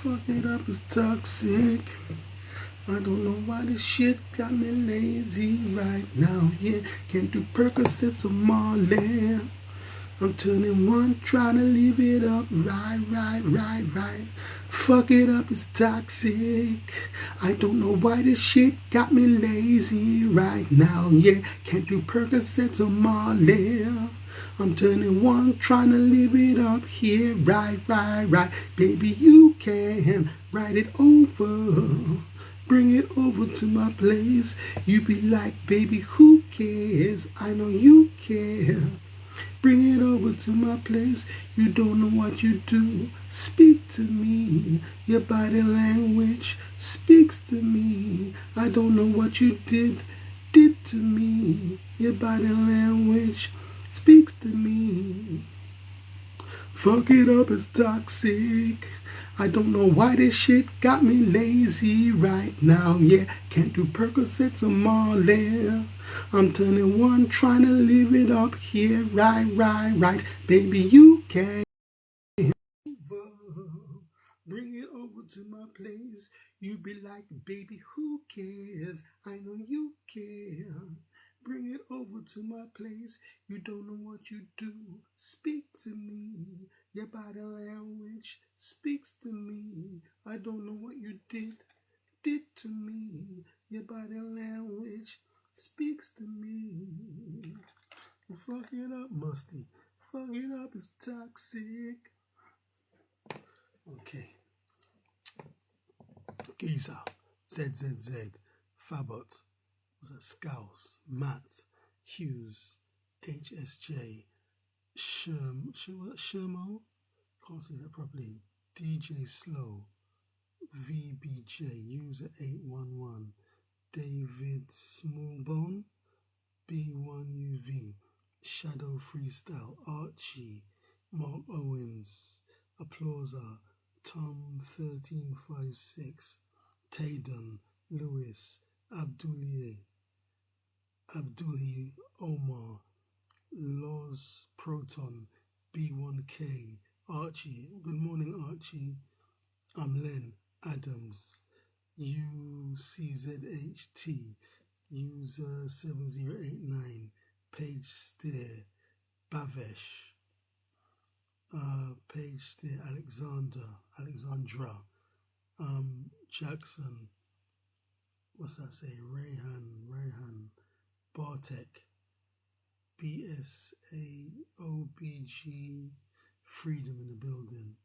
Fuck it up is toxic. I don't know why this shit got me lazy right now. Yeah, can't do Percocets or Marley. I'm turning one, trying to leave it up. Right. Fuck it up, it's toxic. I don't know why this shit got me lazy right now. Yeah, can't do Percocets or Marley. I'm turning one, trying to live it up here. Right. Baby, you can write it over. Bring it over to my place. You be like, baby, who cares? I know you care. Bring it over to my place. You don't know what you do. Speak to me. Your body language speaks to me. I don't know what you did to me. Your body language speaks to me. Fuck it up is toxic. I don't know why this shit got me lazy right now. Yeah, can't do Percocets or Marley. I'm turning one, trying to live it up here. Right. Baby, you can. Bring it over to my place. You be like, baby, who cares? I know you care. Bring it over to my place. You don't know what you do. Speak to me. Your body language speaks to me. I don't know what you did to me. Your body language speaks to me. Fuck it up, musty. Fuck it up, it's toxic. Okay. Giza, ZZZ, Fabot, Scouse, Matt, Hughes, HSJ, Shermo, can't say that properly, DJ Slow, VBJ, User 811, David Smallbone, B1UV, Shadow Freestyle, Archie, Mark Owens, Applauser, Tom 1356, Taydon, Lewis, Abduli Omar, Loz Proton, B1K, Archie. Good morning, Archie. I'm Len Adams, UCZHT, user 7089, Page Steer, Bavesh, Page Steer, Alexandra, Jackson, what's that say? Rayhan, Bartek, BSAOBG, Freedom in the Building,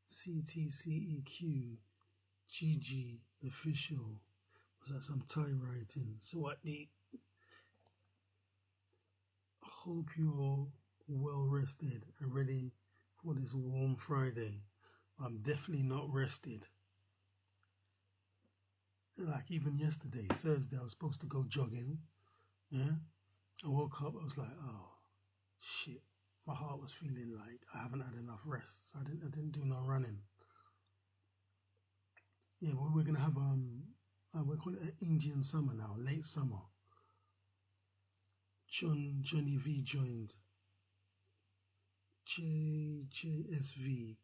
CTCEQ, GG, Official, was that some Thai writing? Swati. Hope you're well rested and ready for this warm Friday. I'm definitely not rested. Like even yesterday, Thursday, I was supposed to go jogging. Yeah, I woke up, I was like, oh shit. My heart was feeling like I haven't had enough rest, so I didn't do no running. Yeah, well, we're gonna have we call it an Indian summer now, late summer. Johnny V joined. JSV,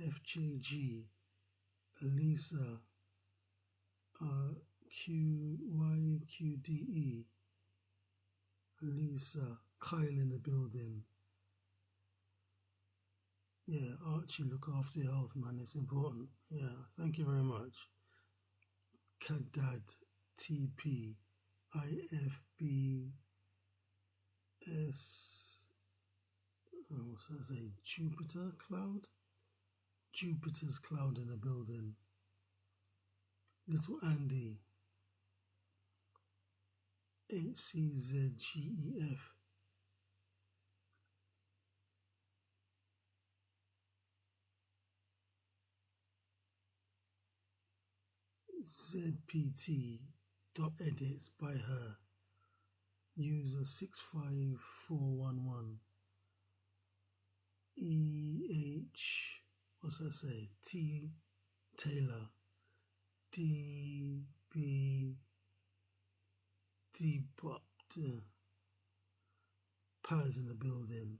FJG, Elisa, QYQDE, Lisa, Kyle in the building. Yeah, Archie, look after your health, man. It's important. Yeah, thank you very much. Kadad, TP, IFBS, what's that say? Jupiter Cloud? Jupiter's Cloud in the building. Little Andy, HCZGEF, ZPT.edits by her, user 65411, what's that say? T Taylor, DB Debopped, Paz in the building.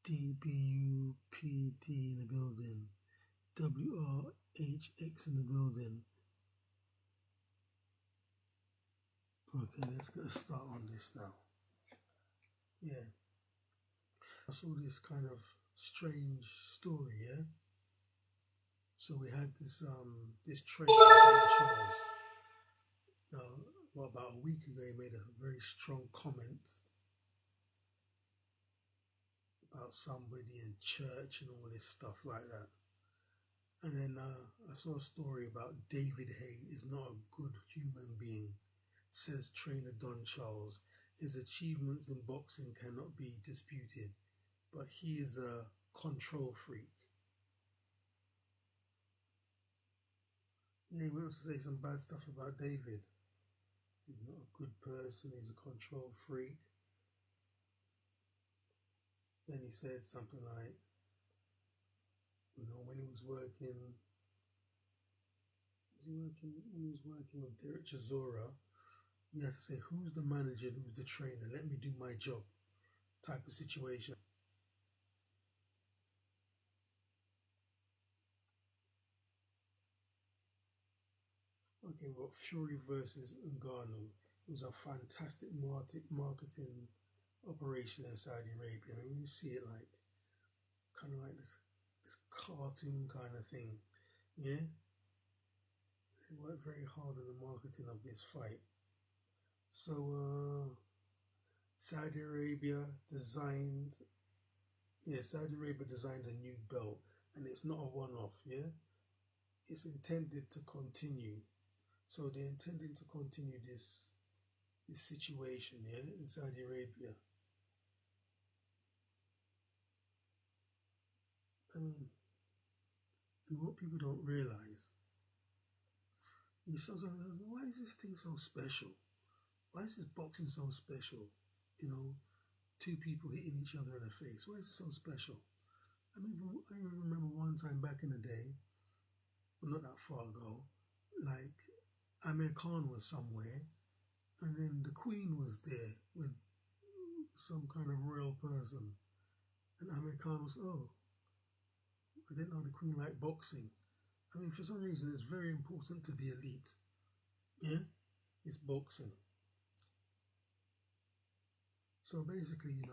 DBUPD in the building. WRHX in the building. Okay, let's get a start on this now. Yeah. I saw this kind of strange story, yeah? So we had this trainer, Don Charles. Now, about a week ago, he made a very strong comment about somebody in church and all this stuff like that. And then I saw a story about David Hay is not a good human being, says trainer Don Charles. His achievements in boxing cannot be disputed, but he is a control freak. Yeah, he went on to say some bad stuff about David. He's not a good person, he's a control freak. Then he said something like, when he was working with Derek Chisora, you have to say, who's the manager, who's the trainer, let me do my job type of situation. Okay, well, Fury versus Ngannou. It was a fantastic marketing operation in Saudi Arabia. I mean, you see it like, kind of like this cartoon kind of thing, yeah? They worked very hard on the marketing of this fight. So, Saudi Arabia designed a new belt, and it's not a one-off, yeah? It's intended to continue. So they're intending to continue this situation, yeah, in Saudi Arabia. I mean, and what people don't realize, you sometimes, why is this thing so special? Why is this boxing so special? Two people hitting each other in the face. Why is it so special? I remember one time back in the day, well, not that far ago, like Amir Khan was somewhere, and then the Queen was there with some kind of royal person, and Amir Khan was, I didn't know the Queen liked boxing. I mean, for some reason, it's very important to the elite. Yeah, it's boxing. So basically,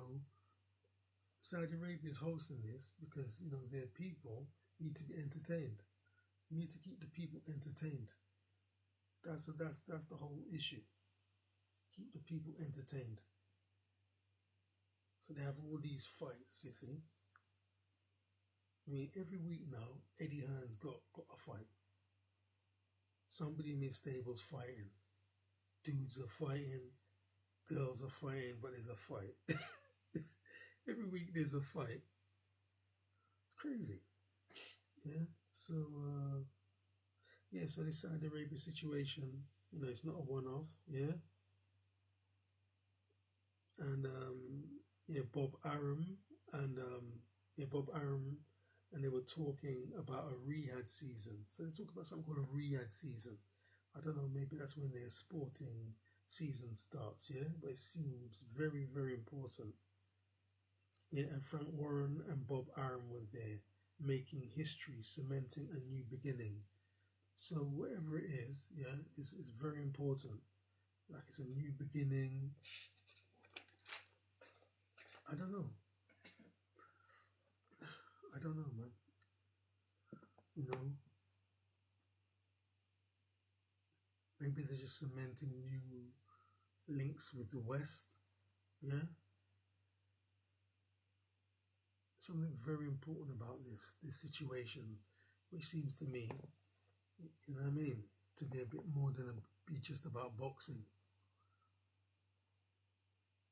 Saudi Arabia is hosting this because their people need to be entertained. You need to keep the people entertained. That's the whole issue. Keep the people entertained. So they have all these fights, you see. I mean, every week now, Eddie Hearn's got a fight. Somebody in his stable's fighting. Dudes are fighting, girls are fighting, but there's a fight. Every week there's a fight. It's crazy. Yeah. So so the Saudi Arabia situation, it's not a one-off. Yeah. And Bob Arum and they were talking about a Riyadh season. So they talk about something called a Riyadh season. I don't know, maybe that's when their sporting season starts, yeah? But it seems very, very important. Yeah, and Frank Warren and Bob Arum were there, making history, cementing a new beginning. So whatever it is, yeah, it's very important. Like it's a new beginning. I don't know, man. Maybe they're just cementing new links with the West, yeah? Something very important about this situation, which seems to me, you know what I mean, to be a bit more than be just about boxing.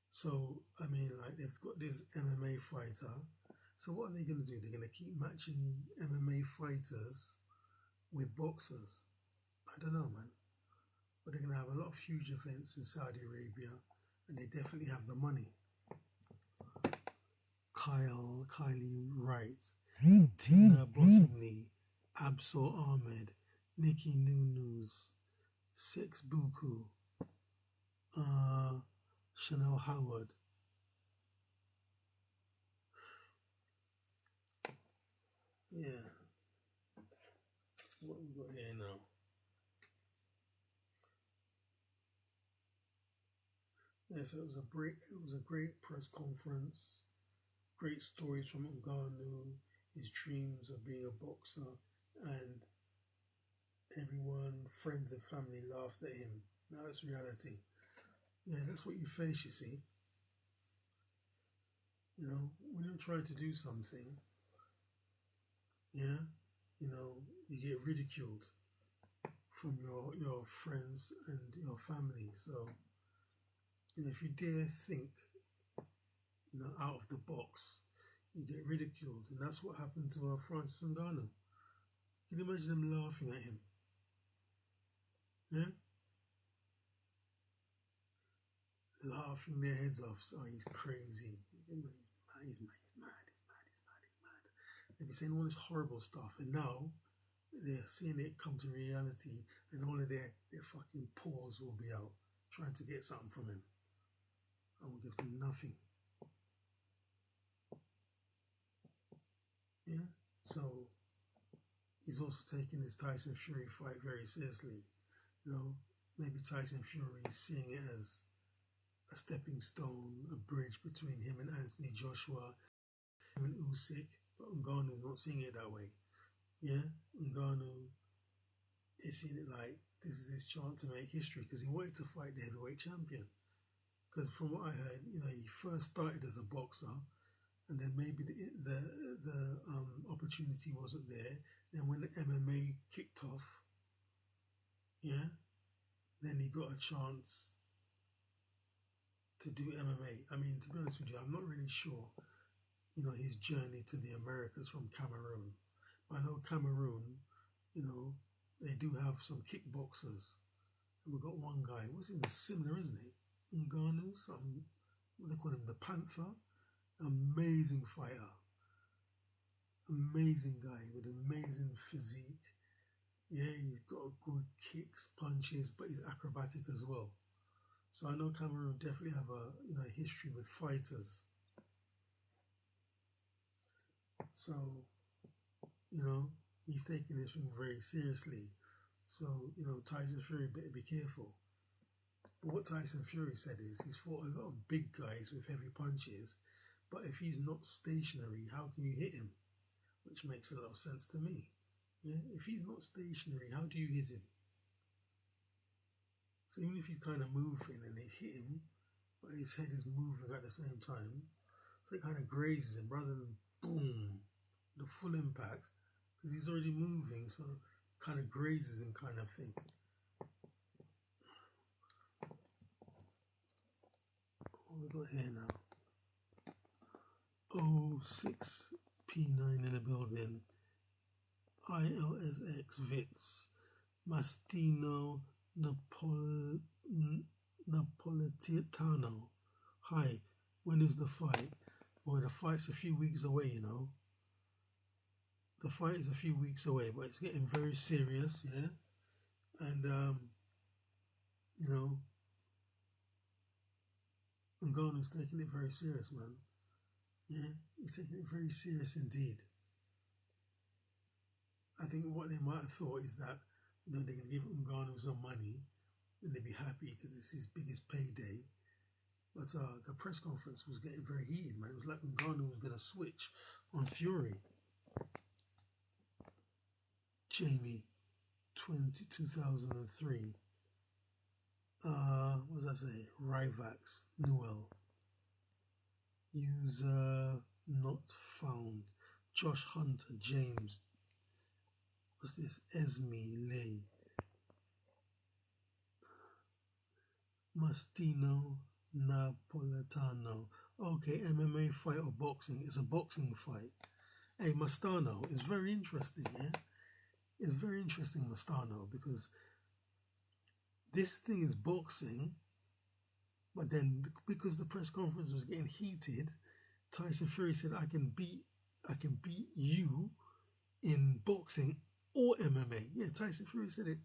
So, I mean, like they've got this MMA fighter. So what are they going to do? They're going to keep matching MMA fighters with boxers. I don't know, man. But they're going to have a lot of huge events in Saudi Arabia, and they definitely have the money. Kylie Wright, Tina Bottomley, Absol Ahmed, Nikki Nunuz, Sex Buku, Chanel Howard. got here now? Yes, it was a great press conference. Great stories from Ngannou, his dreams of being a boxer, and everyone, friends and family laughed at him. Now it's reality. Yeah, that's what you face, you see. You know, when you're trying to do something, yeah, you know, you get ridiculed from your friends and your family. So, you know, if you dare think, you know, out of the box, you get ridiculed. And that's what happened to Francis Ngannou. Can you imagine them laughing at him? Yeah? Laughing their heads off. Oh, he's crazy. He's mad, he's mad, he's mad, he's mad, he's mad, he's mad. They've been saying all this horrible stuff, and now they're seeing it come to reality, and all of their fucking paws will be out trying to get something from him. I will give them nothing. Yeah? So he's also taking this Tyson Fury fight very seriously. You know, maybe Tyson Fury is seeing it as a stepping stone, a bridge between him and Anthony Joshua, him and Usyk, but Ngannou not seeing it that way. Yeah, Ngannou is seeing it like this is his chance to make history because he wanted to fight the heavyweight champion. Because from what I heard, you know, he first started as a boxer, and then maybe the opportunity wasn't there. Then when the MMA kicked off, yeah, then he got a chance to do MMA. I mean, to be honest with you, I'm not really sure, you know, his journey to the Americas from Cameroon. But I know Cameroon, you know, they do have some kickboxers. And we've got one guy, what's him, similar, isn't he? Ngannou, something, what do they call him, the Panther? Amazing fighter. Amazing guy with amazing physique. Yeah, he's got good kicks, punches, but he's acrobatic as well. So I know Cameroon definitely have a history with fighters. So, you know, he's taking this thing very seriously. So, you know, Tyson Fury better be careful. But what Tyson Fury said is he's fought a lot of big guys with heavy punches, but if he's not stationary, how can you hit him? Which makes a lot of sense to me. Yeah, if he's not stationary, how do you hit him? So even if he's kind of moving and they hit him, but his head is moving at the same time, so it kind of grazes him rather than boom, the full impact, because he's already moving, so it kind of grazes him kind of thing. What we got here now? 06P9 in the building. ILSX Vits. Mastino Napolitano. Hi, when is the fight? Well, the fight's a few weeks away, you know. The fight is a few weeks away, but it's getting very serious, yeah? And, you know, Ngannou's taking it very serious, man. Yeah, he's taking it very serious indeed. I think what they might have thought is that, you know, they're going to give Ngannou some money and they'd be happy because it's his biggest payday. But the press conference was getting very heated, man. It was like Ngannou was going to switch on Fury. Jamie, 2003. What does that say? Rivax, Newell. User not found. Josh Hunter, James. What's this? Esme Lee. Mastino Napolitano. Okay, MMA fight or boxing? It's a boxing fight. Hey, Mastano is very interesting, yeah? It's very interesting, Mastano, because this thing is boxing, but then because the press conference was getting heated, Tyson Fury said, I can beat you in boxing or MMA. Yeah, Tyson Fury said it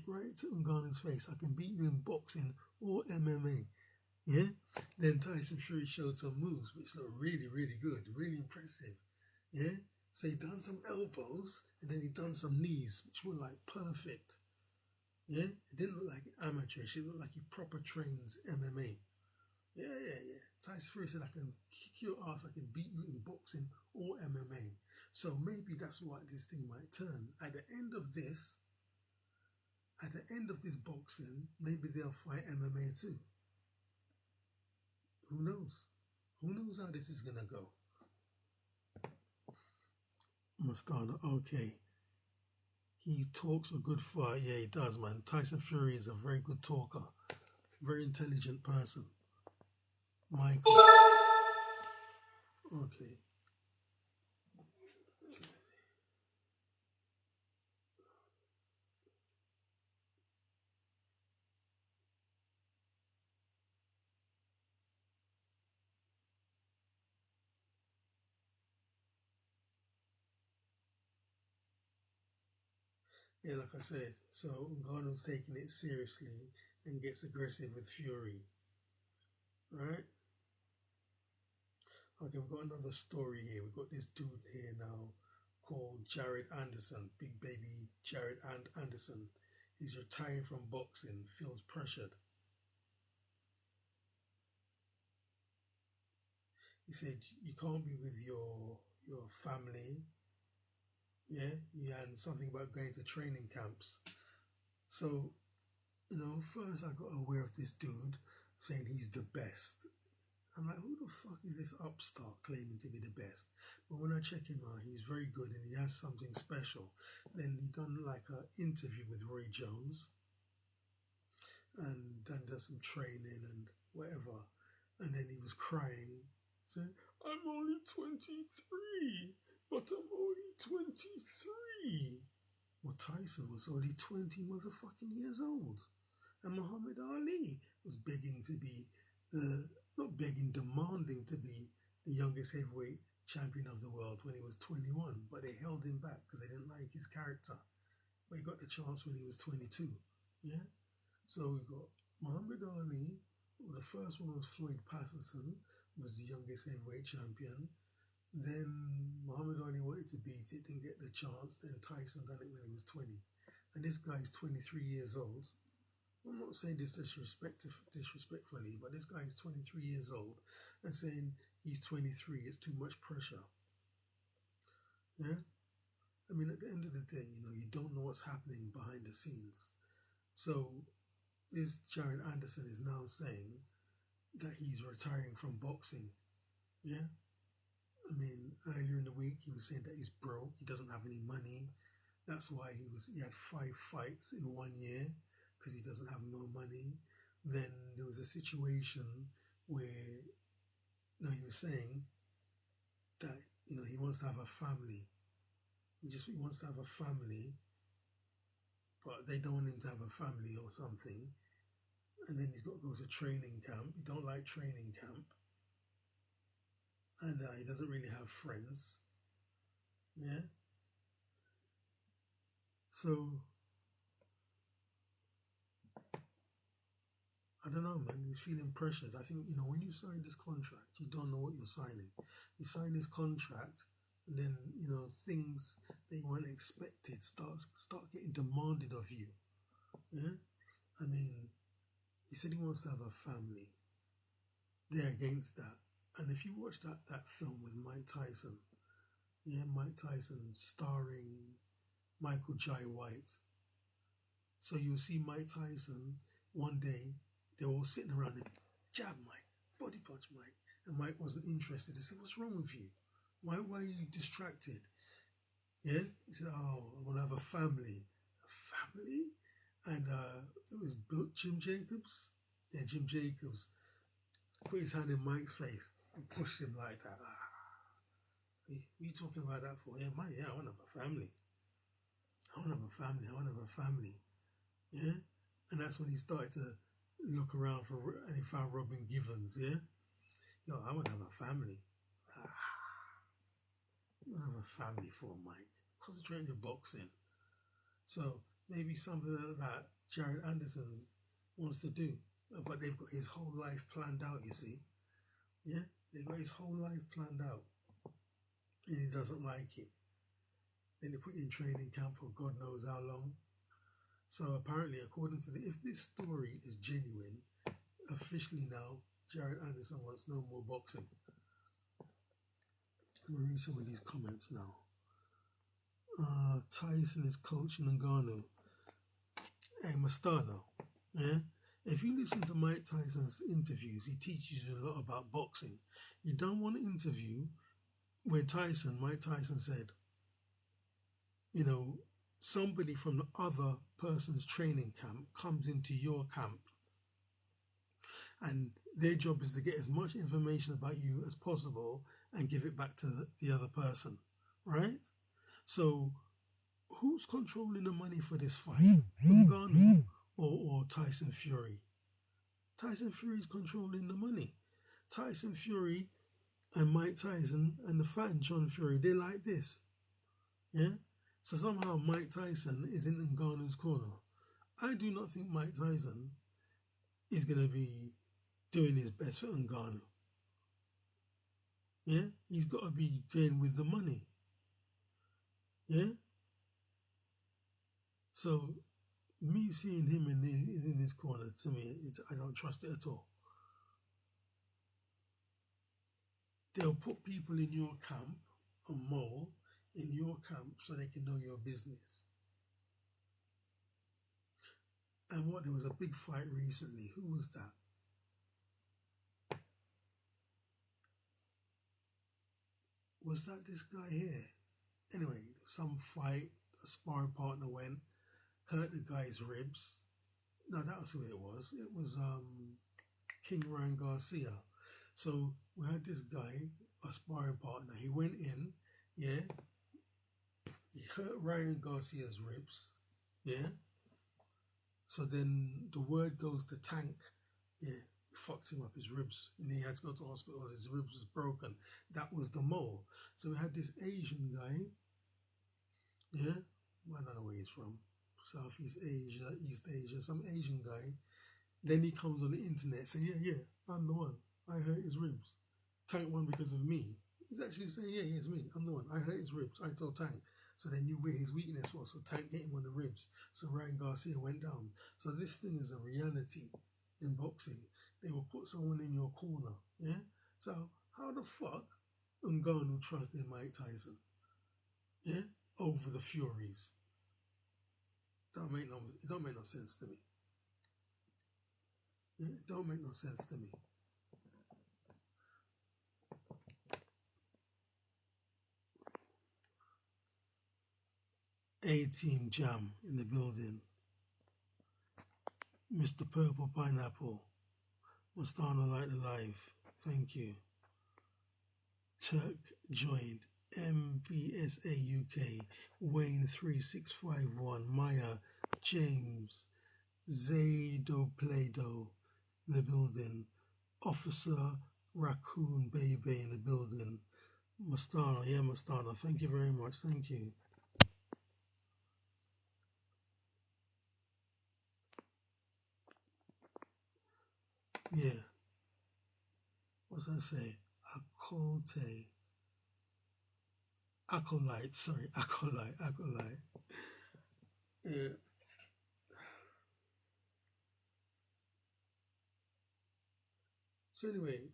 right to Ngannou's face. I can beat you in boxing or MMA. Yeah? Then Tyson Fury showed some moves which looked really, really good, really impressive. Yeah? So he done some elbows and then he done some knees, which were like perfect. Yeah, it didn't look like amateurish. It looked like he proper trains MMA. Yeah. Tyson Fury said, I can kick your ass, I can beat you in boxing or MMA. So maybe that's what this thing might turn. At the end of this boxing, maybe they'll fight MMA too. Who knows? Who knows how this is gonna go? Mastana, okay. He talks a good fight. Yeah, he does, man. Tyson Fury is a very good talker. Very intelligent person. Michael. Okay. Yeah, like I said, so Ngannou's taking it seriously and gets aggressive with Fury. Right? Okay, we've got another story here. We've got this dude here now called Jared Anderson, big baby Jared Anderson. He's retiring from boxing, feels pressured. He said you can't be with your family. Yeah, and something about going to training camps. So, first I got aware of this dude saying he's the best. I'm like, who the fuck is this upstart claiming to be the best? But when I check him out, he's very good and he has something special. Then he done like an interview with Roy Jones and then does some training and whatever. And then he was crying, saying, I'm only 23, but I'm only 23. Well, Tyson was only 20 motherfucking years old. And Muhammad Ali was begging to be not begging, demanding to be the youngest heavyweight champion of the world when he was 21. But they held him back because they didn't like his character. But he got the chance when he was 22. Yeah? So we got Muhammad Ali. Well, the first one was Floyd Patterson, who was the youngest heavyweight champion. Then Muhammad Ali wanted to beat it, didn't get the chance. Then Tyson done it when he was 20. And this guy's 23 years old. I'm not saying this disrespectfully, but this guy is 23 years old and saying he's 23, it's too much pressure. Yeah? I mean, at the end of the day, you don't know what's happening behind the scenes. So this Jared Anderson is now saying that he's retiring from boxing. Yeah? I mean, earlier in the week, he was saying that he's broke, he doesn't have any money. That's why he had 5 fights in 1 year, because he doesn't have no money. Then there was a situation where he was saying that he wants to have a family. He wants to have a family, but they don't want him to have a family or something. And then he's got to go to training camp. He don't like training camp, and he doesn't really have friends. Yeah. So I don't know, man. He's feeling pressured. I think, when you sign this contract, you don't know what you're signing. You sign this contract, and then, things that you weren't expected start getting demanded of you. Yeah? I mean, he said he wants to have a family. They're against that. And if you watch that film with Mike Tyson, Mike Tyson starring Michael Jai White. So you'll see Mike Tyson one day. They were all sitting around and jab Mike, body punch Mike. And Mike wasn't interested. He said, what's wrong with you? Why are you distracted? Yeah? He said, oh, I want to have a family. A family? And it was Jim Jacobs. Yeah, Jim Jacobs put his hand in Mike's face and pushed him like that. What are you talking about that for? Yeah, Mike, I want to have a family. I want to have a family. I want to have a family. Yeah? And that's when he started to look around and he found Robin Givens, yeah? Yo, I want to have a family. You want to have a family for Mike. Concentrate on your boxing. So maybe something like that Jared Anderson wants to do. But they've got his whole life planned out, you see. Yeah? They've got his whole life planned out. And he doesn't like it. Then they put you in training camp for God knows how long. So apparently, according to if this story is genuine, officially now, Jared Anderson wants no more boxing. Let me read some of these comments now. Tyson is coaching Ngannou. Hey, Mastano, yeah? If you listen to Mike Tyson's interviews, he teaches you a lot about boxing. You don't want to interview where Mike Tyson said, you know, somebody from the other person's training camp comes into your camp and their job is to get as much information about you as possible and give it back to the other person, right? So who's controlling the money for this fight? Ngannou or Tyson Fury? Tyson Fury's controlling the money. Tyson Fury and Mike Tyson and the fat John Fury, they're like this. Yeah? So somehow Mike Tyson is in Ngannou's corner. I do not think Mike Tyson is going to be doing his best for Ngannou. Yeah? He's got to be going with the money. Yeah? So me seeing him in his corner, to me, I don't trust it at all. They'll put people in your camp, a mole, in your camp so they can know your business. And there was a big fight recently. Who was that? Was that this guy here? Anyway, some fight, a sparring partner went, hurt the guy's ribs. No, that was who it was. It was King Ryan Garcia. So we had this guy, a sparring partner. He went in, yeah. He hurt Ryan Garcia's ribs, yeah. So then the word goes to Tank, yeah. Fucked him up, his ribs, and he had to go to hospital. His ribs was broken. That was the mole. So we had this Asian guy, yeah. I don't know where he's from. Southeast Asia, East Asia, some Asian guy. Then he comes on the internet saying, yeah, I'm the one. I hurt his ribs. Tank won because of me. He's actually saying, yeah, it's me. I'm the one. I hurt his ribs. I told Tank. So they knew where his weakness was. So Tank hit him on the ribs. So Ryan Garcia went down. So this thing is a reality in boxing. They will put someone in your corner. Yeah? So how the fuck Ngannou trusted Mike Tyson? Yeah? Over the Furies. It don't make no sense to me. Yeah? It don't make no sense to me. A-Team Jam in the building. Mr. Purple Pineapple. Mastana Light Alive. Thank you. Turk joined. MBSA UK. Wayne 3651. Maya. James. Zaydo Play-Doh in the building. Officer Raccoon Baby in the building. Mastana. Yeah, Mastana. Thank you very much. Thank you. Yeah. What's that say? Acolyte. Yeah. So anyway,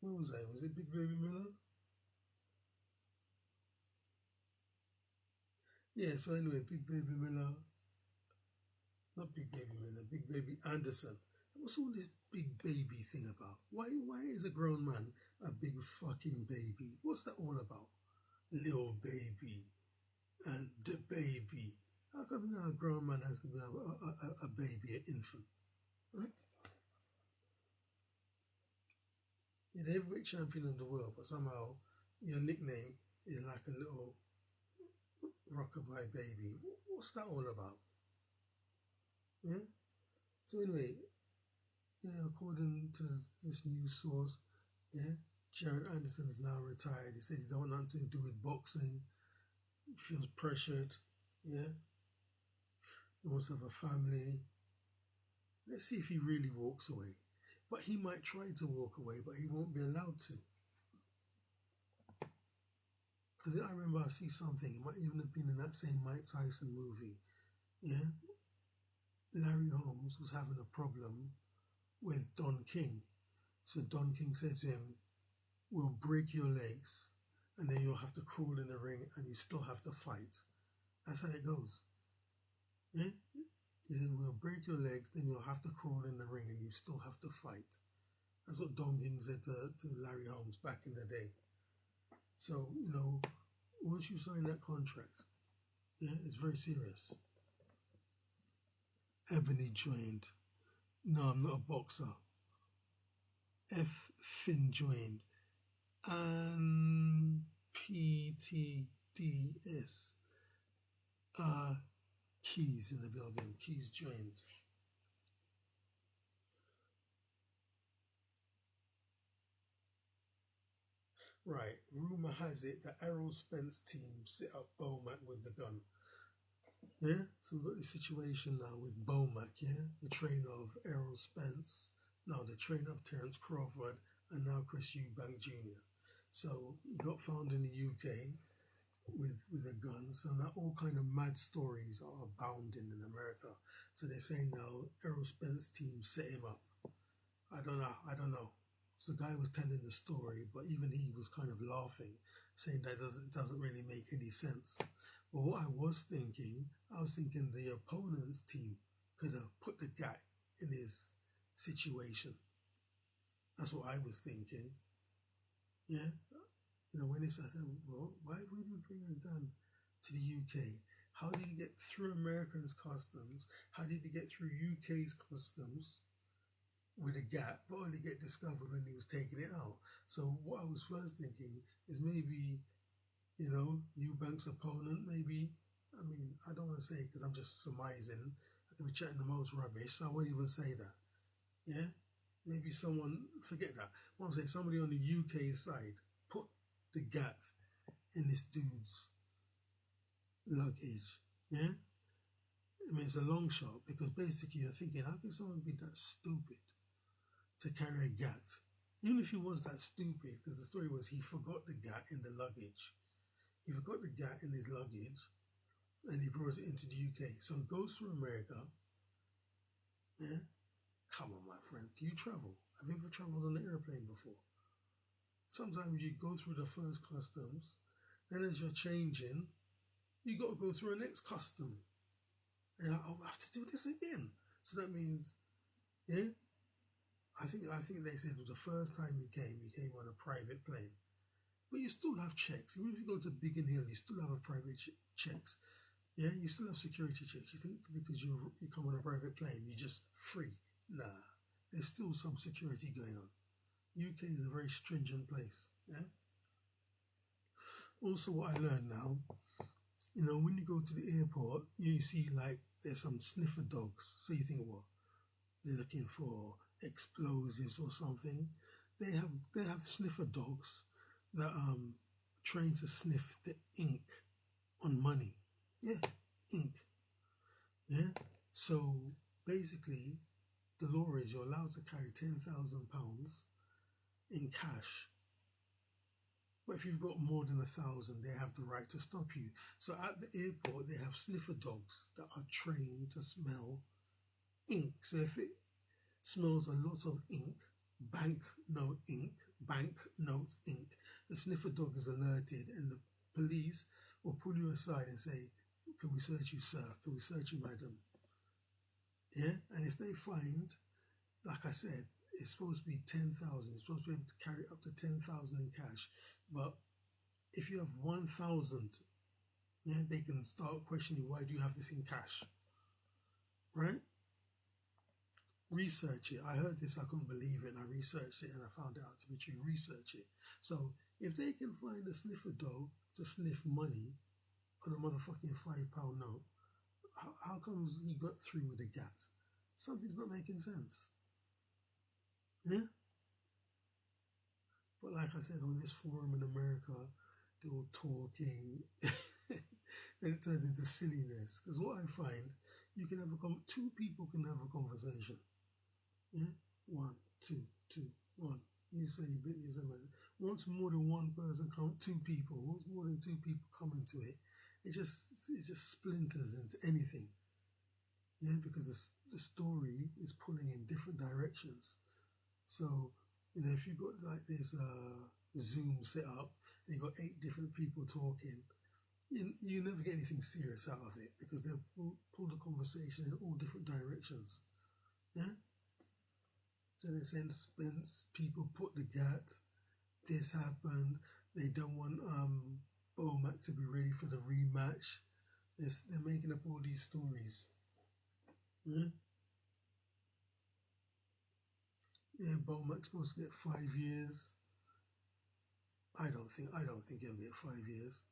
where was I? Was it Big Baby Miller? Yeah, so anyway, Big Baby Miller, not Big Baby Miller, Big Baby Anderson. What's all this big baby thing about? Why is a grown man a big fucking baby? What's that all about? Little baby and the baby. How come now a grown man has to be a baby, an infant? Huh? You're the heavyweight champion of the world, but somehow your nickname is like a little rockabye baby. What's that all about? Yeah? So anyway, yeah, according to this news source, yeah, Jared Anderson is now retired. He says he don't want nothing to do with boxing. He feels pressured. Yeah, he wants to have a family. Let's see if he really walks away. But he might try to walk away, but he won't be allowed to. Because I remember I see something, it might even have been in that same Mike Tyson movie. Yeah, Larry Holmes was having a problem with Don King. So Don King said to him, "We'll break your legs, and then you'll have to crawl in the ring, and you still have to fight." That's how it goes. Yeah, he said, "We'll break your legs, then you'll have to crawl in the ring, and you still have to fight." That's what Don King said to Larry Holmes back in the day. So once you sign that contract, yeah, it's very serious. Ebony joined. No, I'm not a boxer. F Finn joined. And PTDS. Keys in the building. Keys joined. Right. Rumor has it that Errol Spence team set up Bomac with the gun. Yeah. So we've got the situation now with Bomac. Yeah. The trainer of Errol Spence. Now the trainer of Terence Crawford, and now Chris Eubank Jr. So he got found in the UK with a gun. So now all kind of mad stories are abounding in America. So they're saying now Errol Spence team set him up. I don't know. I don't know. So the guy was telling the story, but even he was kind of laughing, saying that doesn't really make any sense. But what I was thinking the opponent's team could have put the guy in his situation. That's what I was thinking. Yeah. When I said, "Well, why would you bring a gun to the UK? How did he get through Americans' customs? How did he get through UK's customs with a gap, but only get discovered when he was taking it out?" So what I was first thinking is maybe, Eubank's opponent, maybe, I mean, I don't want to say because I'm just surmising. I could be chatting the most rubbish, so I won't even say that. Yeah? Maybe someone, forget that. What I'm saying, somebody on the UK side put the gat in this dude's luggage. Yeah? I mean, it's a long shot because basically you're thinking, how can someone be that stupid to carry a gat? Even if he was that stupid, because the story was he forgot the gat in the luggage. He forgot the gat in his luggage and he brought it into the UK. So it goes through America. Yeah? Come on, my friend. Do you travel? Have you ever traveled on an airplane before? Sometimes you go through the first customs, then as you're changing, you got to go through the next custom. And I'll have to do this again. So that means, yeah, I think they said the first time you came on a private plane. But you still have checks. Even if you go to Biggin Hill, you still have a private checks. Yeah, you still have security checks. You think because you come on a private plane, you're just free. Nah, there's still some security going on. UK is a very stringent place. Yeah. Also, what I learned now, when you go to the airport, you see like there's some sniffer dogs. So you think, well, they're looking for explosives or something. They have sniffer dogs that train to sniff the ink on money. Yeah, ink. Yeah. So basically, the law is you're allowed to carry £10,000 in cash. But if you've got more than 1,000, they have the right to stop you. So at the airport, they have sniffer dogs that are trained to smell ink. So if it smells a lot of ink, banknote ink, the sniffer dog is alerted and the police will pull you aside and say, "Can we search you, sir? Can we search you, madam?" Yeah? And if they find, like I said, it's supposed to be 10,000, it's supposed to be able to carry up to 10,000 in cash. But if you have 1,000, yeah, they can start questioning, why do you have this in cash? Right? Research it. I heard this, I couldn't believe it, and I researched it and I found it out to be true. Research it. So if they can find a sniffer dog to sniff money on a motherfucking £5 note, how comes he got through with the gat? Something's not making sense. Yeah? But like I said, on this forum in America, they're all talking, and it turns into silliness. Because what I find, you can have two people can have a conversation. Yeah, one, two, two, one. You say, once more than one person come, two people, once more than two people come into it, it just splinters into anything. Yeah, because the story is pulling in different directions. So, if you've got like this Zoom set up and you've got 8 different people talking, you never get anything serious out of it because they'll pull the conversation in all different directions. Yeah? So in a sense, when people put the gat, this happened, they don't want Bomac to be ready for the rematch. They're making up all these stories. Yeah? Yeah, Bomac's supposed to get 5 years. I don't think he'll get 5 years.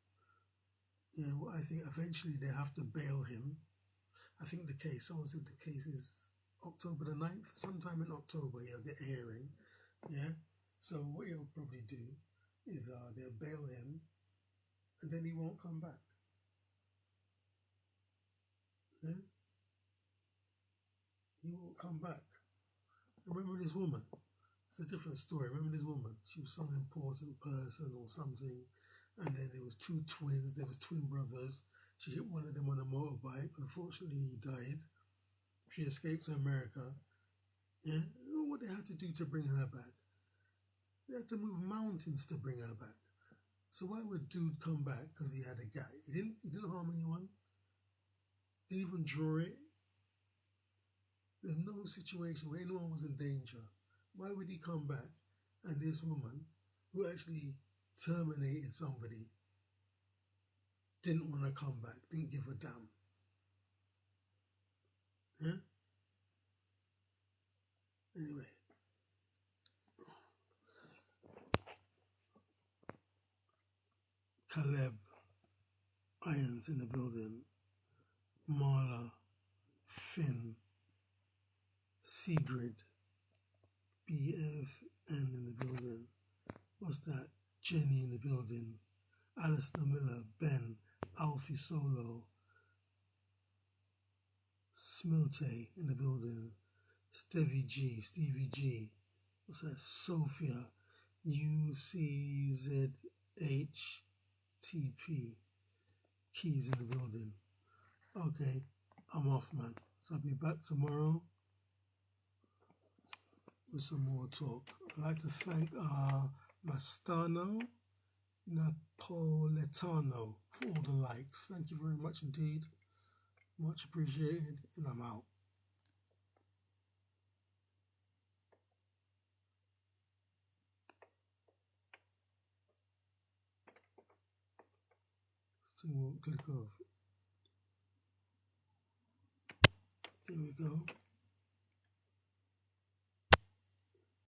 I think eventually they have to bail him. I think someone said the case is October the 9th. Sometime in October he'll get a hearing. Yeah. So what he'll probably do is they'll bail him and then he won't come back. Yeah? He won't come back. Remember this woman? It's a different story. Remember this woman? She was some important person or something, and then there was 2 twins. There was twin brothers. She hit one of them on a motorbike. Unfortunately, he died. She escaped to America. Yeah, you know what they had to do to bring her back? They had to move mountains to bring her back. So why would dude come back? Because he had a guy. He didn't harm anyone. Didn't even draw it. There's no situation where anyone was in danger. Why would he come back? And this woman, who actually terminated somebody, didn't want to come back, didn't give a damn. Yeah? Anyway, Caleb, Irons in the building, Marla, Finn, Sigrid, BFN in the building. What's that? Jenny in the building, Alistair Miller, Ben, Alfie Solo, Smilte in the building, Stevie G, what's that? Sophia, UCZHTP, Keys in the building. Okay, I'm off, man. So I'll be back tomorrow with some more talk. I'd like to thank Mastano Napoletano for all the likes. Thank you very much indeed. Much appreciated, and I'm out. So we'll click off. There we go.